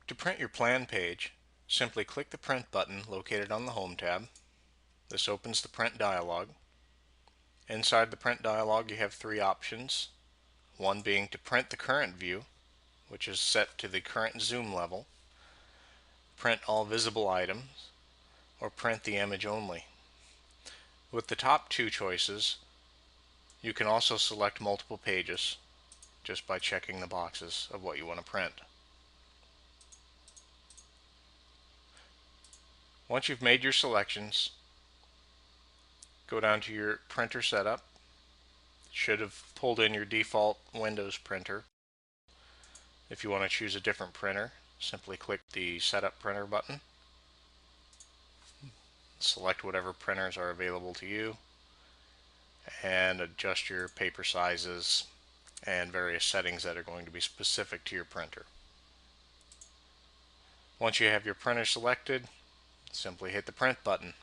To print your plan page, simply click the Print button located on the Home tab. This opens the Print dialog. Inside the Print dialog you have three options, one being to print the current view, which is set to the current zoom level, print all visible items, or print the image only. With the top two choices, you can also select multiple pages just by checking the boxes of what you want to print. Once you've made your selections, go down to your printer setup. It should have pulled in your default Windows printer. If you want to choose a different printer, simply click the Setup Printer button. Select whatever printers are available to you and adjust your paper sizes and various settings that are going to be specific to your printer. Once you have your printer selected, simply hit the Print button.